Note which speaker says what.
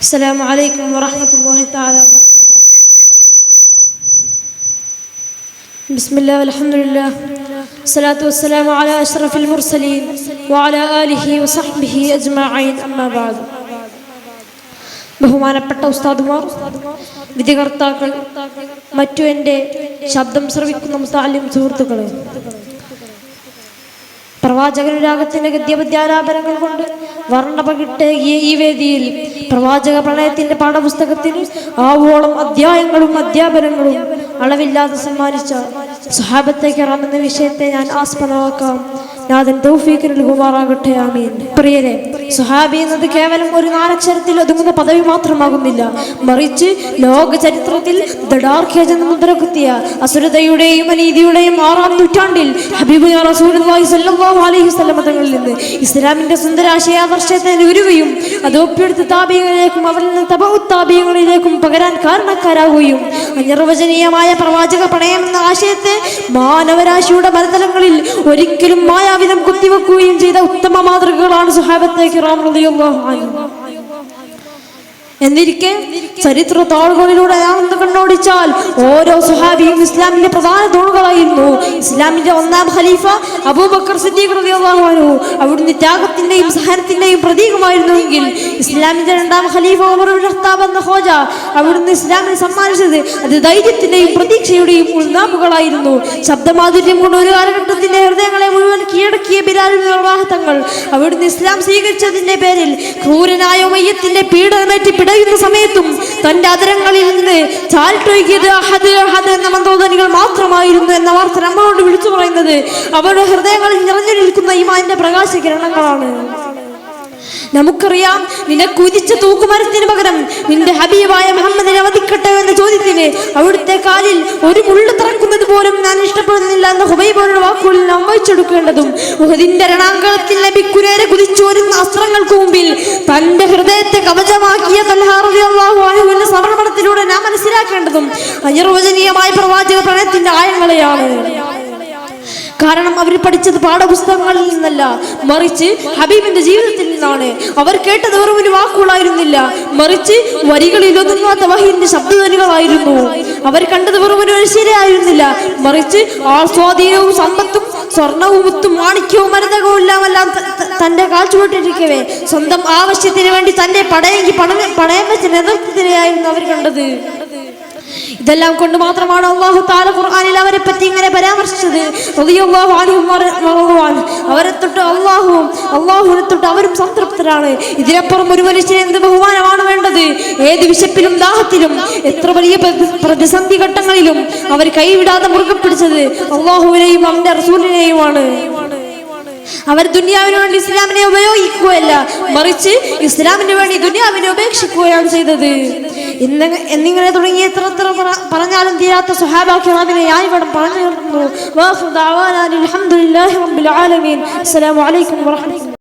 Speaker 1: السلام عليكم ورحمة الله تعالى وبركاته. بسم الله والحمد لله والصلاة والسلام على أشرف المرسلين وعلى آله وصحبه أجمعين أما بعد. ബഹുമാനപ്പെട്ട ഉസ്താദുമാർ, വിധികർത്താക്കൾ, മറ്റു എൻ്റെ ശബ്ദം ശ്രവിക്കുന്ന മുസ്താലിം സുഹൃത്തുക്കളെ, പ്രവാചകനുരാഗത്തിന്റെ ഗദ്യപദ്യാലാപനങ്ങൾ കൊണ്ട് വർണ്ണപകിട്ടേകിയ ഈ വേദിയിൽ പ്രവാചക പ്രണയത്തിന്റെ പാഠപുസ്തകത്തിൽ ആവോളം അധ്യായങ്ങളും അധ്യാപനങ്ങളും അളവില്ലാതെ സമ്മാനിച്ച സ്വഹാബത്തെ കിറാം എന്ന വിഷയത്തെ ഞാൻ ആസ്പദമാക്കാം. നാഥൻ തൗഫീഖ് നൽകുമാറാകട്ടെ. ആമീൻ. പ്രിയരെ, സ്വഹാബി എന്നത് കേവലം ഒരു നാലക്ഷരത്തിൽ ഒതുങ്ങുന്ന പദവി മാത്രമാകുന്നില്ല, മറിച്ച് ലോക ചരിത്രത്തിൽ ദടാർഖ്യജ എന്ന മുദ്ര കുത്തിയ അസുരതയുടെയും അനീതിയുടെയും 6-ാം നൂറ്റാണ്ടിൽ ഹബീബ് റസൂലുള്ളാഹി സ്വല്ലല്ലാഹു അലൈഹി വസല്ലം തങ്ങളിൽ നിന്ന് ഇസ്ലാമിന്റെ സുന്ദരാശയാദർശത്തെ ഉരുവയും അത് ഒപ്പിയെടുത്ത് താബിഈങ്ങളിലേക്കും അവരിൽ നിന്ന് തബഉ താബിഈങ്ങളിലേക്കും പകരാൻ കാരണക്കാരാവുകയും അനിർവചനീയമായ പ്രവാചക പ്രണയം എന്ന ആശയത്തെ മാനവരാശിയുടെ മരതലങ്ങളിൽ ഒരിക്കലും വിധം കുത്തിവെക്കുകയും ചെയ്ത ഉത്തമ മാതൃകകളാണ് സ്വഹാബത്തെ കിറാം റളിയല്ലാഹു അൻഹും. എന്നിരിക്കെ ചരിത്ര താളുകളിലൂടെ നാം കണ്ണോടിച്ചാൽ ഓരോ സ്വഹാബിയും ഇസ്ലാമിന്റെ പ്രധാന തൂണുകളായിരുന്നു. ഇസ്ലാമിന്റെ 1-ാം ഖലീഫ അബൂബക്കർ സിദ്ദീഖ് റളിയല്ലാഹു അൻഹു അവിടുന്ന് ത്യാഗത്തിന്റെയും സഹനത്തിന്റെയും പ്രതീകമായിരുന്നുവെങ്കിൽ ഇസ്ലാമിന്റെ 2-ാം ഖലീഫ ഉമർ ഇബ്നു ഖത്താബ് എന്ന ഖോജ അവിടുന്ന് ഇസ്ലാമിനെ സമ്മാനിച്ചത് അത് ധൈര്യത്തിന്റെയും പ്രതീക്ഷയുടെയും ഉൾനാമ്പുകളായിരുന്നു. ശബ്ദമാധുര്യം കൊണ്ട് ഒരു കാലഘട്ടത്തിന്റെ ഹൃദയങ്ങളെ മുഴുവൻ കീഴടക്കിയ ബിലാൽ തങ്ങൾ അവിടുന്ന് ഇസ്ലാം സ്വീകരിച്ചതിന്റെ പേരിൽ ക്രൂരനായ ഉമയ്യത്തിന്റെ പീഡനമേറ്റ് പിടയുന്ന സമയത്തും തന്റെ അതരങ്ങളിൽ നിന്ന് ചാൽട്ടൊഴുകിയത് അഹദ് അഹദ് എന്ന മന്ത്രോധനികൾ മാത്രമായിരുന്നു എന്ന വാർത്ത നമ്മളോട് വിളിച്ചു പറയുന്നത് അവരുടെ ഹൃദയങ്ങളിൽ നിറഞ്ഞു നിൽക്കുന്ന ഈമാനിന്റെ പ്രകാശ കിരണങ്ങളാണ്. നമുക്കറിയാം, നിനക്ക് ഉദിച്ച തൂക്കുമരത്തിന് പകരം നിന്റെ ഹബീബായ മുഹമ്മദിനെ വധിക്കട്ടെ എന്ന ചോദ്യത്തിന് അവിടുത്തെ കാലിൽ ഒരു മുള്ളു തറക്കുന്നത് പോലും ഞാൻ ഇഷ്ടപ്പെടുന്നില്ല എന്ന ഹുബൈബയുടെ വാക്കുകളിൽ നാം വഹിച്ചെടുക്കേണ്ടതും ഉഹദിന്റെ രണാങ്കണത്തിൽ നബിക്കുരേരെ കുതിച്ചു വരുന്ന അസ്ത്രങ്ങൾക്ക് മുമ്പിൽ തന്റെ ഹൃദയത്തെ കവചമാക്കിയ തൽഹാ റളിയല്ലാഹു അൻഹുവിന്റെ സമർപ്പണത്തിലൂടെ നാം മനസ്സിലാക്കേണ്ടതും അനിർവചനീയമായ പ്രവാചക പ്രണയത്തിന്റെ ആഴങ്ങളെയാണ്. കാരണം അവർ പഠിച്ചത് പാഠപുസ്തകങ്ങളിൽ നിന്നല്ല, മറിച്ച് ഹബീബിന്റെ ജീവിതത്തിൽ നിന്നാണ്. അവർ കേട്ടത് വെറും ഒരു വാക്കുകളായിരുന്നില്ല, മറിച്ച് വരികളിൽ ഒതുങ്ങാത്ത വഹീന്റെ ശബ്ദധ്വനികളായിരുന്നു. അവർ കണ്ടത് വെറും ഒരു ശരിയായിരുന്നില്ല, മറിച്ച് സ്വാധീനവും സമ്പത്തും സ്വർണവും മുത്തും മാണിക്യവും മരതകവും എല്ലാം തന്റെ കാൽച്ചുവട്ടിരിക്കവേ സ്വന്തം ആവശ്യത്തിന് വേണ്ടി തന്റെ പണയം വെച്ച നേതൃത്വത്തിനെയായിരുന്നു അവർ കണ്ടത്. ഇതെല്ലാം കൊണ്ട് മാത്രമാണ് അല്ലാഹു തആല ഖുർആനിൽ അവരെ പറ്റി ഇങ്ങനെ പരാമർശിച്ചത്. റളിയല്ലാഹു അൻഹും അവരെ തൊട്ട് അല്ലാഹുവിനെ തൊട്ട് അവരും സംതൃപ്തരാണ്. ഇതിനപ്പുറം ഒരു മനുഷ്യന് എന്ത് ബഹുമാനമാണ് വേണ്ടത്? ഏത് വിശപ്പിലും ദാഹത്തിലും എത്ര വലിയ പ്രതിസന്ധി ഘട്ടങ്ങളിലും അവർ കൈവിടാതെ മുറുകെ പിടിച്ചത് അല്ലാഹുവിനെയും അവന്റെ റസൂലിനെയുമാണ്. അവർ ദുനിയാവിന് വേണ്ടി ഇസ്ലാമിനെ ഉപയോഗിക്കുകയല്ല, മറിച്ച് ഇസ്ലാമിന് വേണ്ടി ദുനിയാവിനെ ഉപേക്ഷിക്കുകയാണ് ചെയ്തത്. എന്നിങ്ങനെ തുടങ്ങി എത്ര പറഞ്ഞാലും തീരാത്ത സ്വഹാബ കിറാമിനെ ഞാൻ ഇവിടെ പറഞ്ഞു. അസ്സലാമു അലൈക്കും വറഹ്മത്തുള്ളാഹി